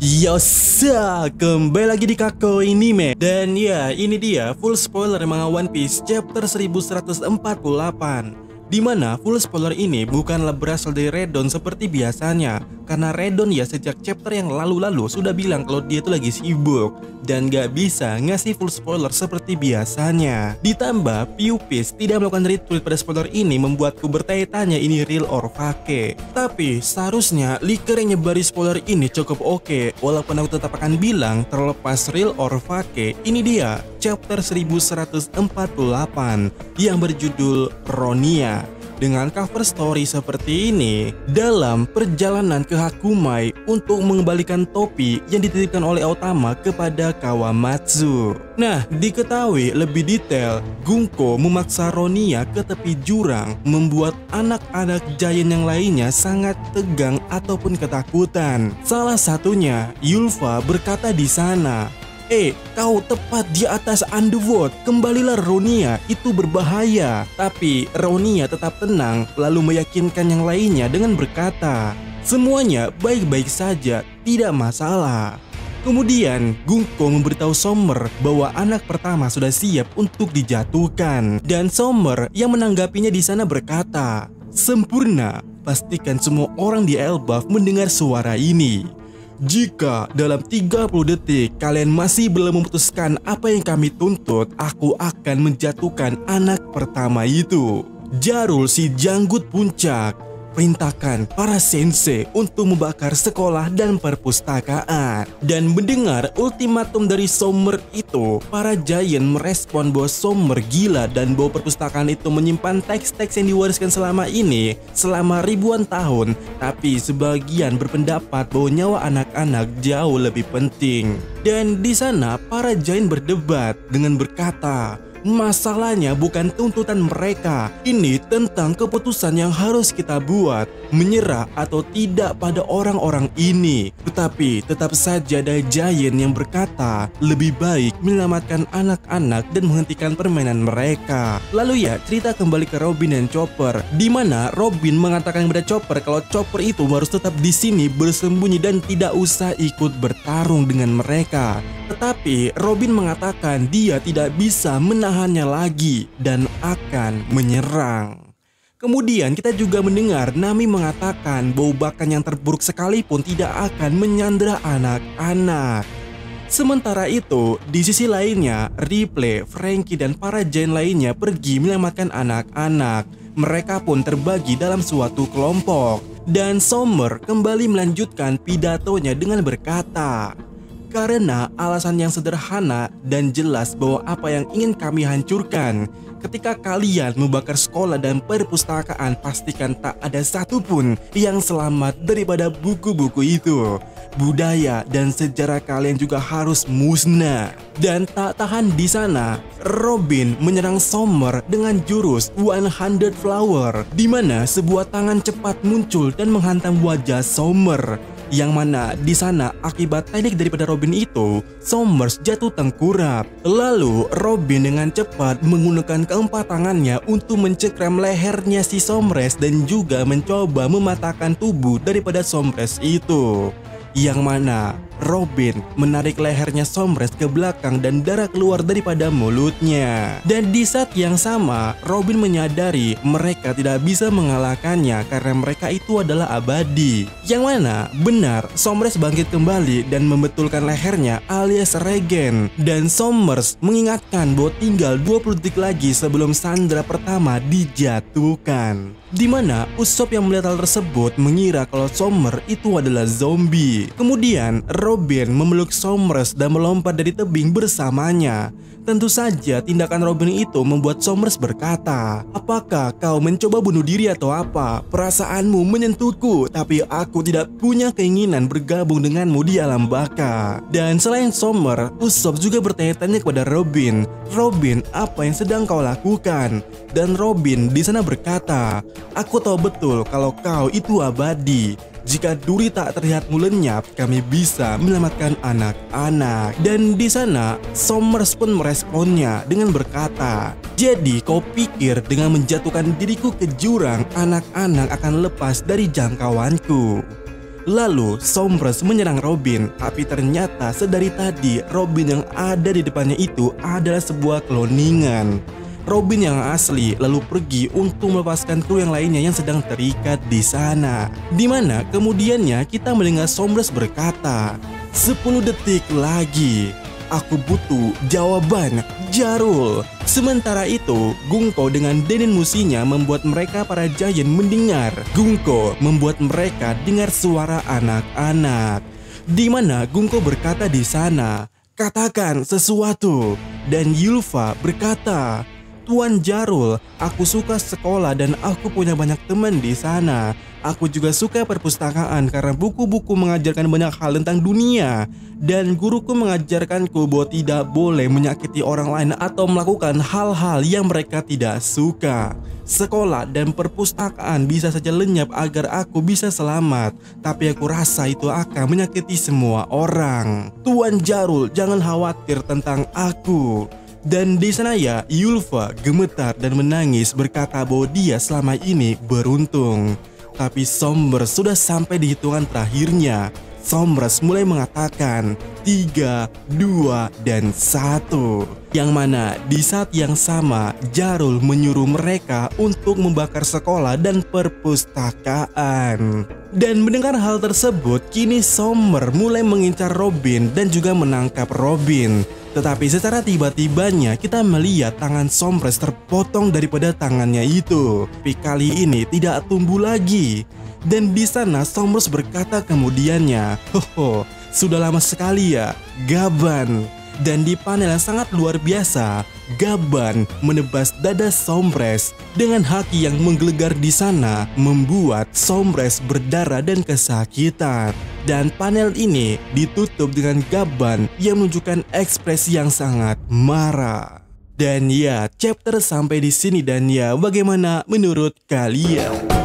Yosa, kembali lagi di Kako Anime. Dan ya, ini dia full spoiler manga One Piece chapter 1148. Dimana full spoiler ini bukanlah berasal dari Redon seperti biasanya. Karena Redon ya sejak chapter yang lalu-lalu sudah bilang kalau dia tuh lagi sibuk dan gak bisa ngasih full spoiler seperti biasanya. Ditambah Piupis tidak melakukan retweet pada spoiler ini membuatku bertanya-tanya ini real or fake. Tapi seharusnya leaker yang nyebari spoiler ini cukup oke. Walaupun aku tetap akan bilang terlepas real or fake, ini dia chapter 1148 yang berjudul Ronia. Dengan cover story seperti ini, dalam perjalanan ke Hakumai untuk mengembalikan topi yang dititipkan oleh Otama kepada Kawamatsu. Nah, diketahui lebih detail, Gunko memaksa Ronia ke tepi jurang, membuat anak-anak giant yang lainnya sangat tegang ataupun ketakutan. Salah satunya, Yulva berkata di sana, kau tepat di atas Underworld, kembalilah Ronia, itu berbahaya. Tapi Ronia tetap tenang, lalu meyakinkan yang lainnya dengan berkata, semuanya baik-baik saja, tidak masalah. Kemudian Gunko memberitahu Sommer bahwa anak pertama sudah siap untuk dijatuhkan. Dan Sommer yang menanggapinya di sana berkata, sempurna, pastikan semua orang di Elbaf mendengar suara ini. Jika dalam 30 detik kalian masih belum memutuskan apa yang kami tuntut, aku akan menjatuhkan anak pertama itu. Jarul si janggut puncak, perintahkan para sensei untuk membakar sekolah dan perpustakaan. Dan mendengar ultimatum dari Sommer itu, para giant merespon bahwa Sommer gila dan bahwa perpustakaan itu menyimpan teks-teks yang diwariskan selama ini selama ribuan tahun. Tapi sebagian berpendapat bahwa nyawa anak-anak jauh lebih penting. Dan di sana para giant berdebat dengan berkata, masalahnya bukan tuntutan mereka, ini tentang keputusan yang harus kita buat, menyerah atau tidak pada orang-orang ini. Tetapi tetap saja ada giant yang berkata lebih baik menyelamatkan anak-anak dan menghentikan permainan mereka. Lalu ya, cerita kembali ke Robin dan Chopper, di mana Robin mengatakan kepada Chopper kalau Chopper itu harus tetap di sini bersembunyi dan tidak usah ikut bertarung dengan mereka. Tetapi Robin mengatakan dia tidak bisa menahannya lagi dan akan menyerang. Kemudian kita juga mendengar Nami mengatakan bahwa bahkan yang terburuk sekalipun tidak akan menyandra anak-anak. Sementara itu, di sisi lainnya, Ripley, Franky, dan para giant lainnya pergi menyelamatkan anak-anak. Mereka pun terbagi dalam suatu kelompok. Dan Sommer kembali melanjutkan pidatonya dengan berkata, karena alasan yang sederhana dan jelas bahwa apa yang ingin kami hancurkan. Ketika kalian membakar sekolah dan perpustakaan, pastikan tak ada satupun yang selamat daripada buku-buku itu. Budaya dan sejarah kalian juga harus musnah. Dan tak tahan di sana, Robin menyerang Sommer dengan jurus 100 Flower, di mana sebuah tangan cepat muncul dan menghantam wajah Sommer. Yang mana di sana akibat teknik daripada Robin itu, Sommers jatuh tengkurap. Lalu Robin dengan cepat menggunakan keempat tangannya untuk mencengkram lehernya si Sommers dan juga mencoba mematahkan tubuh daripada Sommers itu. Yang mana Robin menarik lehernya Sommers ke belakang dan darah keluar daripada mulutnya. Dan di saat yang sama, Robin menyadari mereka tidak bisa mengalahkannya karena mereka itu adalah abadi. Yang mana benar Sommers bangkit kembali dan membetulkan lehernya alias regen. Dan Sommers mengingatkan bahwa tinggal 20 detik lagi sebelum sandera pertama dijatuhkan. Di mana Usopp yang melihat hal tersebut mengira kalau Sommer itu adalah zombie. Kemudian Robin memeluk Sommers dan melompat dari tebing bersamanya. Tentu saja tindakan Robin itu membuat Sommers berkata, apakah kau mencoba bunuh diri atau apa? Perasaanmu menyentuhku, tapi aku tidak punya keinginan bergabung denganmu di alam baka. Dan selain Sommer, Usopp juga bertanya-tanya kepada Robin, Robin, apa yang sedang kau lakukan? Dan Robin di sana berkata, aku tahu betul kalau kau itu abadi. Jika duri tak terlihatmu lenyap, kami bisa menyelamatkan anak-anak. Dan di sana, Sommers pun meresponnya dengan berkata, jadi kau pikir dengan menjatuhkan diriku ke jurang, anak-anak akan lepas dari jangkauanku? Lalu Sombres menyerang Robin, tapi ternyata sedari tadi Robin yang ada di depannya itu adalah sebuah kloningan. Robin yang asli lalu pergi untuk melepaskan kru yang lainnya yang sedang terikat di sana. Dimana kemudiannya kita mendengar Sombres berkata, 10 detik lagi. Aku butuh jawaban, Jarul. Sementara itu, Gungko dengan Denin Musinya membuat mereka para Giant mendengar. Gungko membuat mereka dengar suara anak-anak. Di mana Gungko berkata di sana, katakan sesuatu. Dan Ylva berkata, Tuan Jarul, aku suka sekolah dan aku punya banyak teman di sana. Aku juga suka perpustakaan karena buku-buku mengajarkan banyak hal tentang dunia. Dan guruku mengajarkanku bahwa tidak boleh menyakiti orang lain atau melakukan hal-hal yang mereka tidak suka. Sekolah dan perpustakaan bisa saja lenyap agar aku bisa selamat, tapi aku rasa itu akan menyakiti semua orang. Tuan Jarul, jangan khawatir tentang aku. Dan di sana ya, Ylva gemetar dan menangis berkata bahwa dia selama ini beruntung. Tapi Sombres sudah sampai di hitungan terakhirnya. Sombres mulai mengatakan 3, 2, dan 1. Yang mana di saat yang sama Jarul menyuruh mereka untuk membakar sekolah dan perpustakaan. Dan mendengar hal tersebut, kini Somber mulai mengincar Robin dan juga menangkap Robin. Tetapi secara tiba-tibanya kita melihat tangan Sombres terpotong daripada tangannya itu. Tapi kali ini tidak tumbuh lagi. Dan di sana Sombres berkata kemudiannya, "Hoho, sudah lama sekali ya, Gaban." Dan di panel yang sangat luar biasa, Gaban menebas dada Sombres dengan haki yang menggelegar di sana, membuat Sombres berdarah dan kesakitan. Dan panel ini ditutup dengan Gaban yang menunjukkan ekspresi yang sangat marah. Dan ya, chapter sampai di sini dan ya, bagaimana menurut kalian?